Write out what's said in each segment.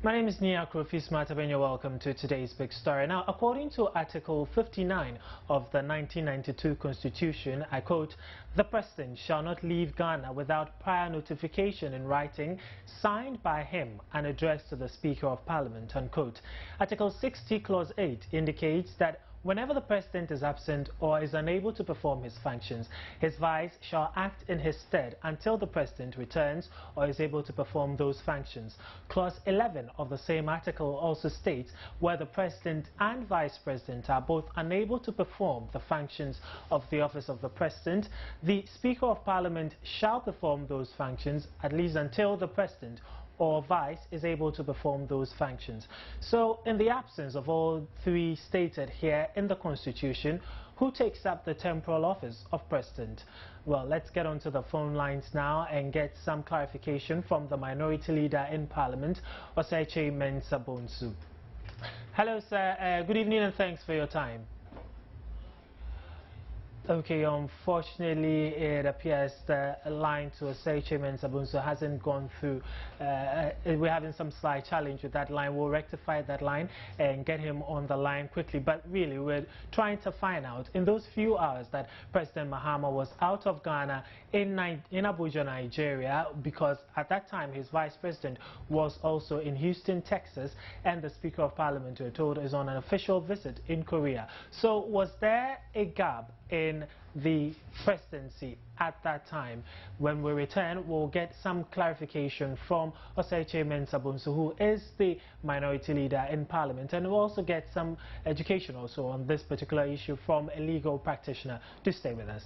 My name is Nia Krofis-Matab and you're welcome to today's big story. Now, according to Article 59 of the 1992 Constitution, I quote, "The President shall not leave Ghana without prior notification in writing signed by him and addressed to the Speaker of Parliament," unquote. Article 60, Clause 8 indicates that whenever the President is absent or is unable to perform his functions, his vice shall act in his stead until the President returns or is able to perform those functions. Clause 11 of the same article also states where the President and Vice President are both unable to perform the functions of the office of the President, the Speaker of Parliament shall perform those functions at least until the President or vice is able to perform those functions. So, in the absence of all three stated here in the Constitution, who takes up the temporal office of President? Well, let's get onto the phone lines now and get some clarification from the Minority Leader in Parliament, Osei Mensah Bonsu. Hello, sir. Good evening and thanks for your time. Okay, unfortunately, it appears the line to Osei Mensah Bonsu hasn't gone through. We're having some slight challenge with that line. We'll rectify that line and get him on the line quickly. But really, we're trying to find out, in those few hours that President Mahama was out of Ghana in Abuja, Nigeria, because at that time his Vice President was also in Houston, Texas, and the Speaker of Parliament, we're told, is on an official visit in Korea. So was there a gap in the presidency at that time? When we return, we'll get some clarification from Osei Mensah Bonsu, who is the Minority Leader in Parliament, and we'll also get some education also on this particular issue from a legal practitioner. Do stay with us.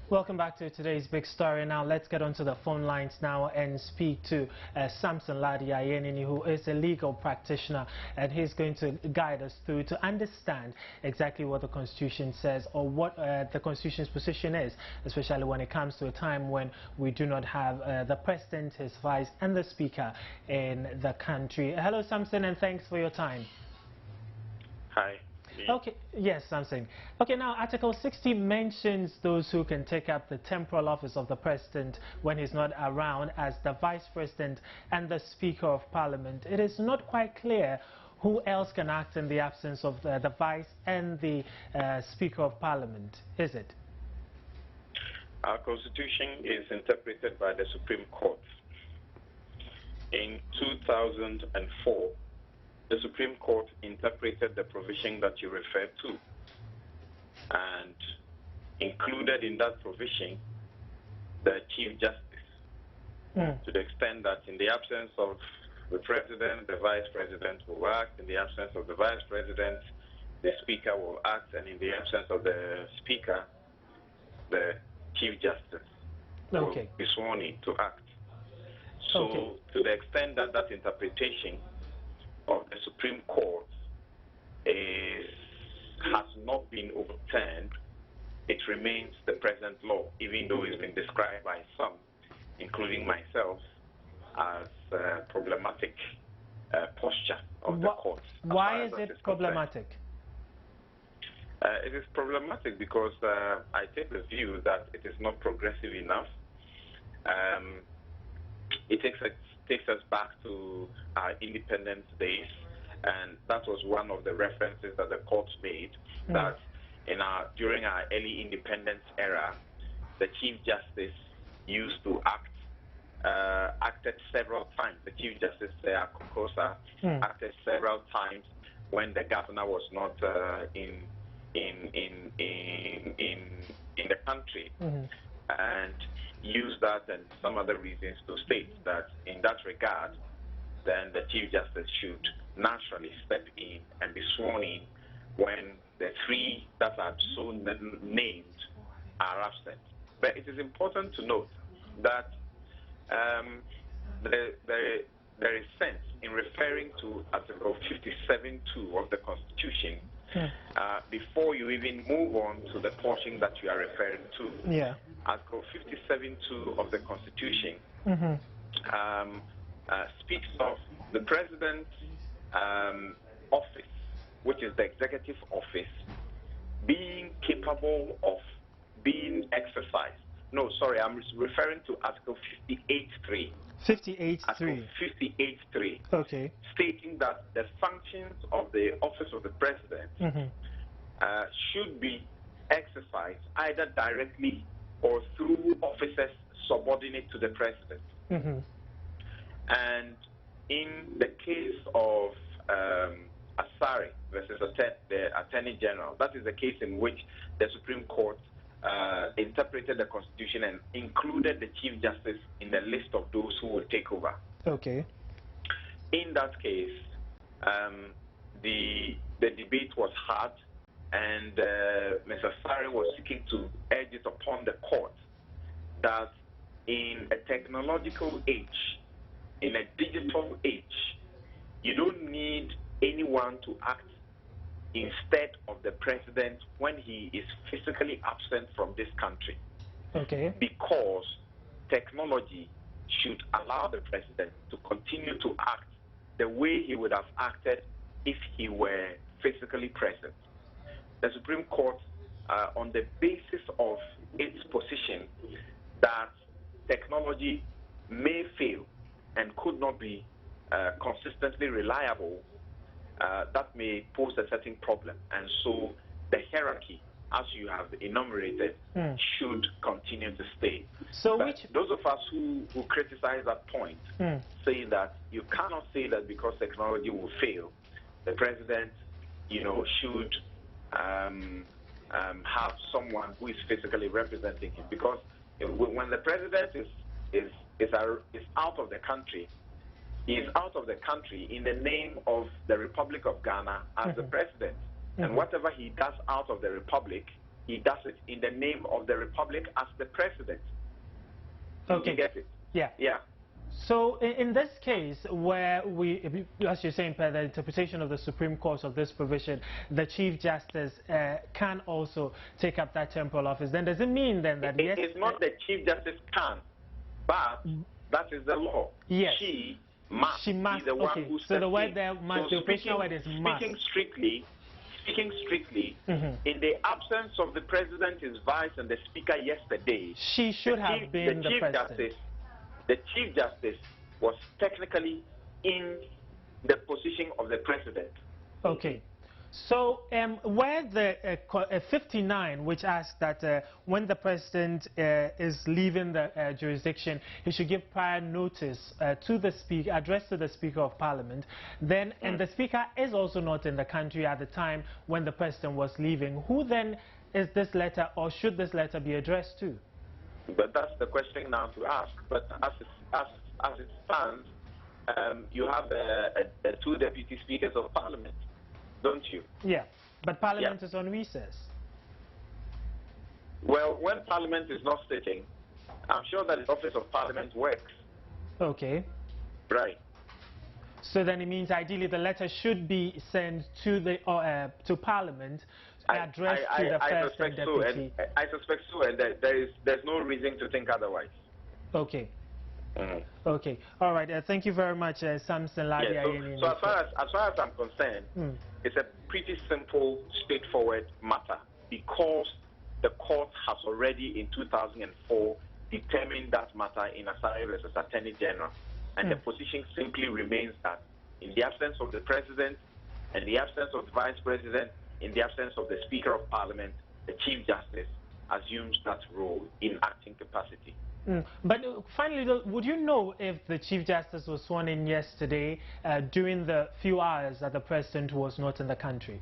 Welcome back to today's big story. Now let's get onto the phone lines now and speak to Samson Ladi Ayenini, who is a legal practitioner, and he's going to guide us through to understand exactly what the Constitution says, or what the Constitution's position is, especially when it comes to a time when we do not have the President, his Vice and the Speaker in the country. Hello, Samson, and thanks for your time. Hi. Okay, yes, Samson. Okay, now Article 60 mentions those who can take up the temporal office of the President when he's not around as the Vice President and the Speaker of Parliament. It is not quite clear who else can act in the absence of the Vice and the Speaker of Parliament, is it? Our Constitution is interpreted by the Supreme Court. In 2004, the Supreme Court interpreted the provision that you referred to, and included in that provision the Chief Justice, to the extent that in the absence of the President, the Vice President will act; in the absence of the Vice President, the Speaker will act; and in the absence of the Speaker, the Chief Justice will be sworn in to act. So to the extent that that interpretation of the Supreme Court has not been overturned, it remains the present law, even though it's been described by some, including myself, as problematic posture of the court. Why is it problematic? It is problematic because I take the view that it is not progressive enough. It takes us back to our independence days, and that was one of the references that the court made, that during our early independence era, the Chief Justice used to acted several times. The Chief Justice Kokosa acted several times when the governor was not in the country, and use that and some other reasons to state that in that regard, then the Chief Justice should naturally step in and be sworn in when the three that are so named are absent. But it is important to note that there is sense in referring to Article 57(2) of the Constitution Before you even move on to the portion that you are referring to, Yeah. Article 57.2 of the Constitution speaks of the President's office, which is the executive office, being capable of being exercised. No, sorry, I'm referring to Article 58.3. 58.3. 58.3. Okay. Stating that the functions of the office of the President should be exercised either directly or through officers subordinate to the President. And in the case of Asari versus the Attorney General, that is the case in which the Supreme Court interpreted the Constitution and included the Chief Justice in the list of those who will take over. Okay. In that case, the debate was hard, and Mr. Asari was seeking to urge it upon the court that in a technological age, in a digital age, you don't need anyone to act instead of the President when he is physically absent from this country. Okay. Because technology should allow the President to continue to act the way he would have acted if he were physically present. The Supreme Court, on the basis of its position that technology may fail and could not be consistently reliable, that may pose a certain problem. And so the hierarchy, as you have enumerated, should continue to stay. So but those of us who criticize that point say that you cannot say that because technology will fail, the President, should have someone who is physically representing him. Because when the President is out of the country, he is out of the country in the name of the Republic of Ghana as the President. And whatever he does out of the Republic, he does it in the name of the Republic as the President. Okay. You get it? Yeah. Yeah. So in this case, where we, as you're saying, per the interpretation of the Supreme Court of this provision, the Chief Justice can also take up that temporal office, then does it mean then that yes? It's not the Chief Justice can, but that is the law. Yes. She must be the one who steps so the word in. there must, the operational word is must. Speaking strictly, in the absence of the President, his vice, and the Speaker yesterday, she should have been the President. The Chief Justice was technically in the position of the President. Okay. So where the 59, which asks that when the President is leaving the jurisdiction, he should give prior notice to the Speaker, addressed to the Speaker of Parliament, then, and the Speaker is also not in the country at the time when the President was leaving, who then is this letter, or should this letter be addressed to? But that's the question now to ask. But as it stands, you have the two deputy speakers of Parliament, don't you? Yeah, but Parliament is on recess. Well, when Parliament is not sitting, I'm sure that the office of Parliament works. Okay. Right. So then it means ideally the letter should be sent to the to Parliament, addressed to the first and deputy. I suspect so, and there's no reason to think otherwise. Okay. Okay. All right. Thank you very much, Samson Ladia. So as far as I'm concerned, it's a pretty simple, straightforward matter, because the court has already in 2004 determined that matter in Asari versus Attorney General, and the position simply remains that in the absence of the President, in the absence of the Vice President, in the absence of the Speaker of Parliament, the Chief Justice assumes that role in acting capacity. But finally, would you know if the Chief Justice was sworn in yesterday during the few hours that the President was not in the country?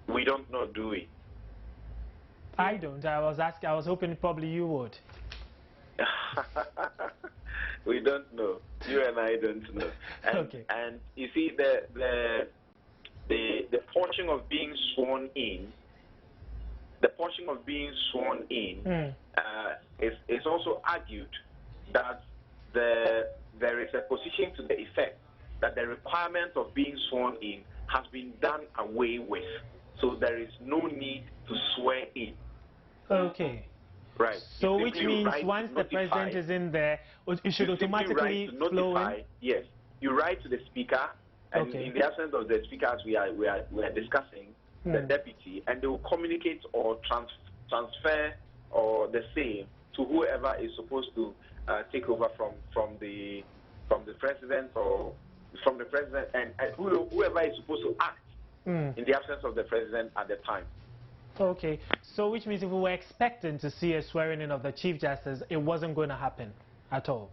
We don't know, do we? I don't. I was hoping probably you would. We don't know. You and I don't know. And, okay. And you see, the portion of being sworn in, is also argued that there is a position to the effect that the requirement of being sworn in has been done away with. So there is no need to swear in. Okay. Right. So which means once the president is in there, it should automatically flow in? Yes. You write to the speaker, and in the absence of the speaker, as we are discussing, the deputy, and they will communicate or transfer or the same to whoever is supposed to take over from the president and whoever is supposed to act in the absence of the president at the time. Okay, so which means if we were expecting to see a swearing in of the Chief Justice, it wasn't going to happen at all?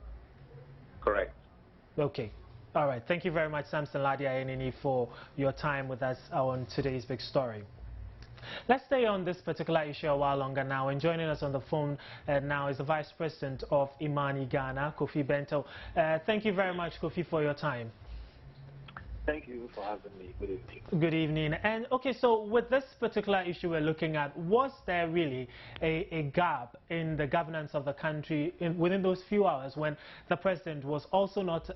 Correct. Okay. All right. Thank you very much, Samson Ladia, for your time with us on today's big story. Let's stay on this particular issue a while longer now, and joining us on the phone now is the Vice President of Imani Ghana, Kofi Bento. Thank you very much, Kofi, for your time. Thank you for having me. Good evening. Good evening. And okay, so with this particular issue we're looking at, was there really a gap in the governance of the country within those few hours when the president was also not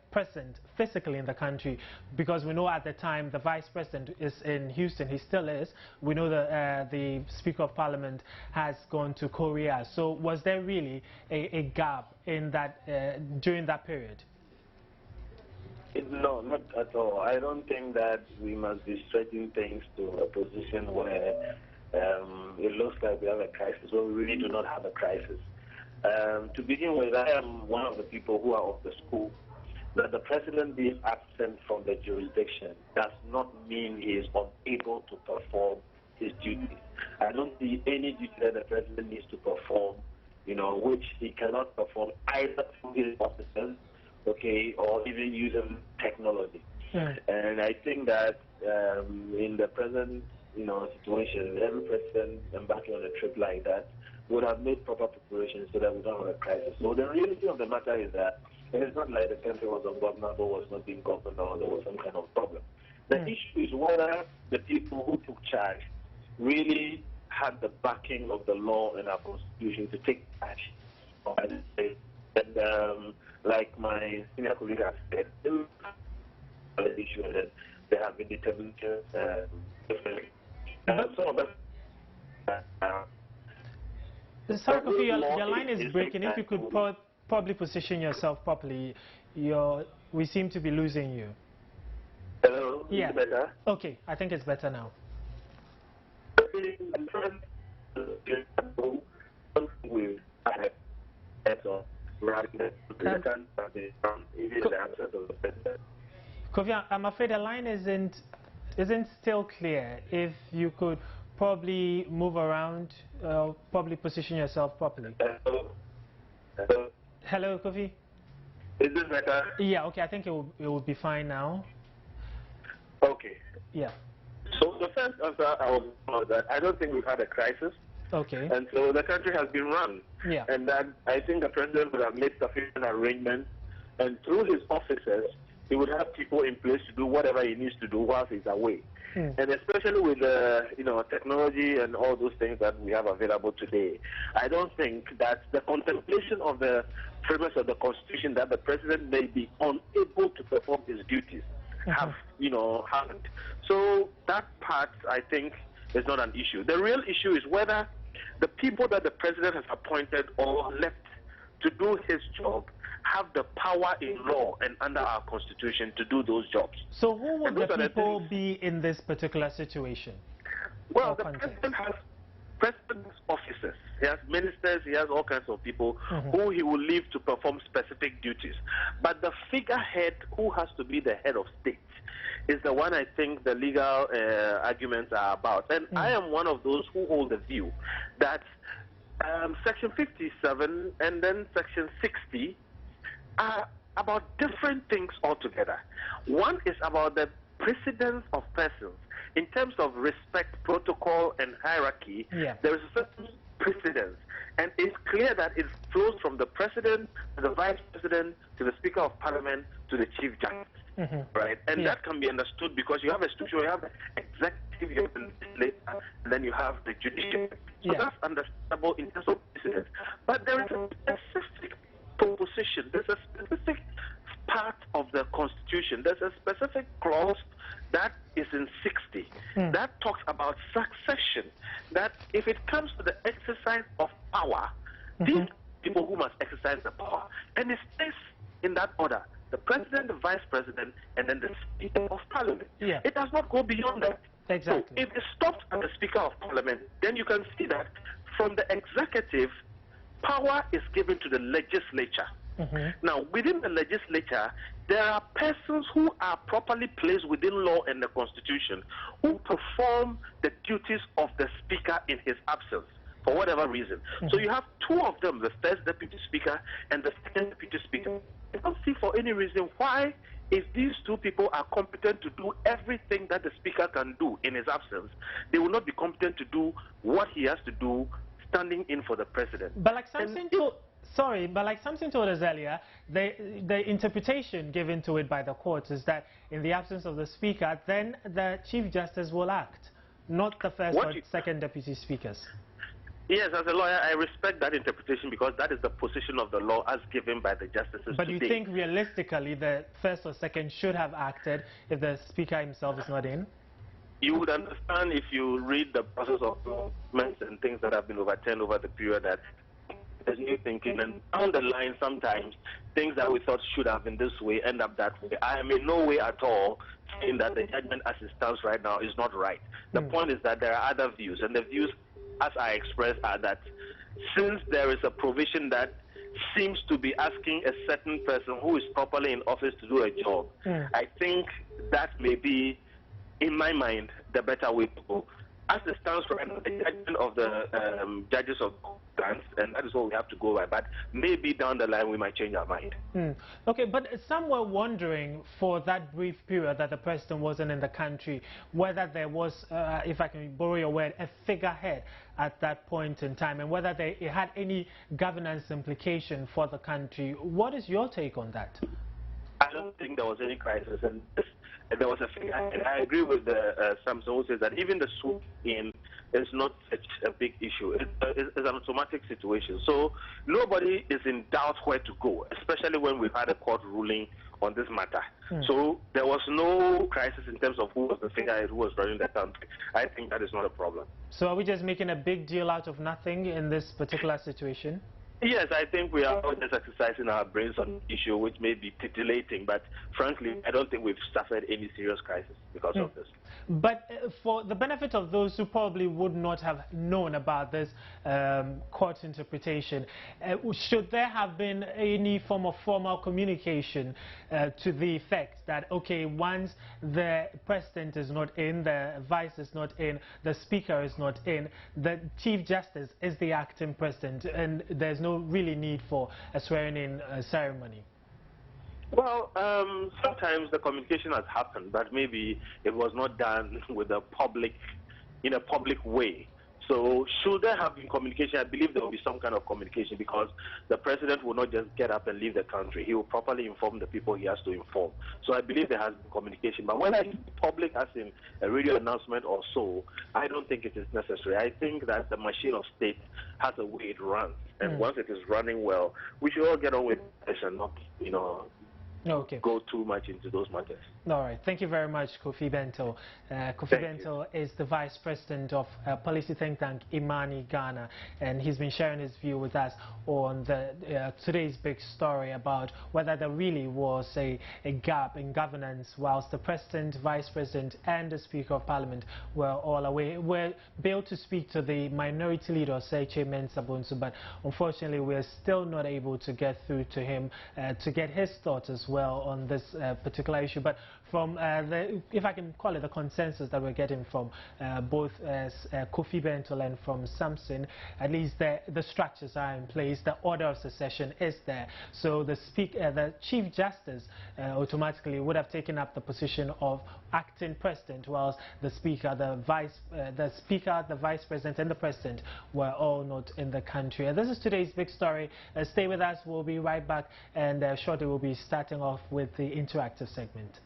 present physically in the country? Because we know at the time the vice president is in Houston, he still is. We know that the Speaker of Parliament has gone to Korea. So was there really a gap in that during that period? No, not at all. I don't think that we must be stretching things to a position where it looks like we have a crisis, when we really do not have a crisis. To begin with, I am one of the people who are of the school that the president being absent from the jurisdiction does not mean he is unable to perform his duties. I don't see any duty that the president needs to perform, which he cannot perform either through his officers, or even using technology. And I think that in the present, situation, every president embarking on a trip like that would have made proper preparations so that we don't have a crisis. So the reality of the matter is that it is not like the country was ungovernable, was not being governed, or there was some kind of problem. The issue is whether the people who took charge really had the backing of the law and our constitution to take charge. And like my senior colleague has said, the issue that they have been determined some of them. Sorry, Kofi, your line is breaking. If you could probably position yourself properly, we seem to be losing you. Hello, yeah. Is it better? Okay, I think it's better now. Kofi, I'm afraid the line isn't still clear. If you could probably move around, probably position yourself properly. Hello, Kofi? Is this better? Yeah, okay, I think it will be fine now. Okay. Yeah. So the first answer I was that I don't think we've had a crisis. Okay. And so the country has been run. Yeah. And that I think the president would have made sufficient arrangements, and through his officers, he would have people in place to do whatever he needs to do whilst he's away. And especially with technology and all those things that we have available today, I don't think that the contemplation of the premise of the Constitution that the president may be unable to perform his duties have happened. So that part, I think, is not an issue. The real issue is whether the people that the president has appointed or left to do his job have the power in law and under our Constitution to do those jobs. So who would the people be in this particular situation? Well, the president has president's officers. He has ministers, he has all kinds of people who he will leave to perform specific duties. But the figurehead who has to be the head of state is the one I think the legal arguments are about. And I am one of those who hold the view that Section 57 and then Section 60 are about different things altogether. One is about the precedence of persons. In terms of respect, protocol, and hierarchy, there is a certain precedence. And it's clear that it flows from the president to the vice president to the Speaker of Parliament to the Chief Justice. Right? And that can be understood because you have a structure, you have the executive, you have the legislature, and then you have the judiciary. So that's understandable in terms of precedence. But there is a specific proposition, there's a specific part of the Constitution, there's a specific clause that talks about succession, that if it comes to the exercise of power, these people who must exercise the power, and it stays in that order: the president, the vice president, and then the speaker of parliament. Yeah. It does not go beyond that. Exactly. So if it stops at the speaker of parliament, then you can see that from the executive, power is given to the legislature. Now, within the legislature, there are persons who are properly placed within law and the constitution who perform the duties of the speaker in his absence, for whatever reason. So you have two of them, the first deputy speaker and the second deputy speaker. I don't see for any reason why, if these two people are competent to do everything that the speaker can do in his absence, they will not be competent to do what he has to do standing in for the president. But like Samson told, like Samson told us earlier, the interpretation given to it by the courts is that in the absence of the speaker, then the Chief Justice will act, not the first or second deputy speakers. Yes, as a lawyer, I respect that interpretation because that is the position of the law as given by the justices. But today. you think realistically the first or second should have acted if the speaker himself is not in? You would understand if you read the process of movements and things that have been overturned over the period that there's new thinking, and down the line sometimes things that we thought should have been this way end up that way. I am in no way at all saying that the judgment as it stands right now is not right. The point is that there are other views, and the views as I expressed are that since there is a provision that seems to be asking a certain person who is properly in office to do a job, I think that may be, in my mind, the better way to go. As it stands right now, the judgment of the judges of stands, and that is what we have to go by. But maybe down the line we might change our mind. Okay, but some were wondering for that brief period that the president wasn't in the country, whether there was, if I can borrow your word, a figurehead at that point in time, and whether it had any governance implication for the country. What is your take on that? I don't think there was any crisis, and there was a figure. And I agree with Samson who says that even the swoop in is not such a big issue. It's an automatic situation. So nobody is in doubt where to go, especially when we've had a court ruling on this matter. So there was no crisis in terms of who was the figurehead, who was running the country. I think that is not a problem. So are we just making a big deal out of nothing in this particular situation? Yes, I think we are just exercising our brains on the issue, which may be titillating, but frankly, I don't think we've suffered any serious crisis because of this. But for the benefit of those who probably would not have known about this court interpretation, should there have been any form of formal communication to the effect that, okay, once the president is not in, the vice is not in, the speaker is not in, the Chief Justice is the acting president, and there's no really need for a swearing-in ceremony? Well, sometimes the communication has happened, but maybe it was not done with a in a public way. So should there have been communication? I believe there will be some kind of communication because the president will not just get up and leave the country. He will properly inform the people he has to inform. So I believe there has been communication. But whether it's public, as in a radio announcement or so, I don't think it is necessary. I think that the machine of state has a way it runs. And once it is running well, we should all get on with this and not, go too much into those matters. All right. Thank you very much, Kofi Bento. Kofi Bento is the Vice President of policy think tank Imani Ghana, and he's been sharing his view with us on today's big story about whether there really was a gap in governance whilst the President, Vice President, and the Speaker of Parliament were all away. We're able to speak to the Minority Leader, Seche Mensah-Bonsu, but unfortunately we're still not able to get through to him to get his thoughts as well on this particular issue. But from if I can call it the consensus that we're getting from both Kofi Bento and from Samson, at least the structures are in place, the order of succession is there. So the Chief Justice automatically would have taken up the position of acting president, whilst the Speaker, the Vice President, and the President were all not in the country. And this is today's big story. Stay with us. We'll be right back, and shortly we'll be starting off with the interactive segment.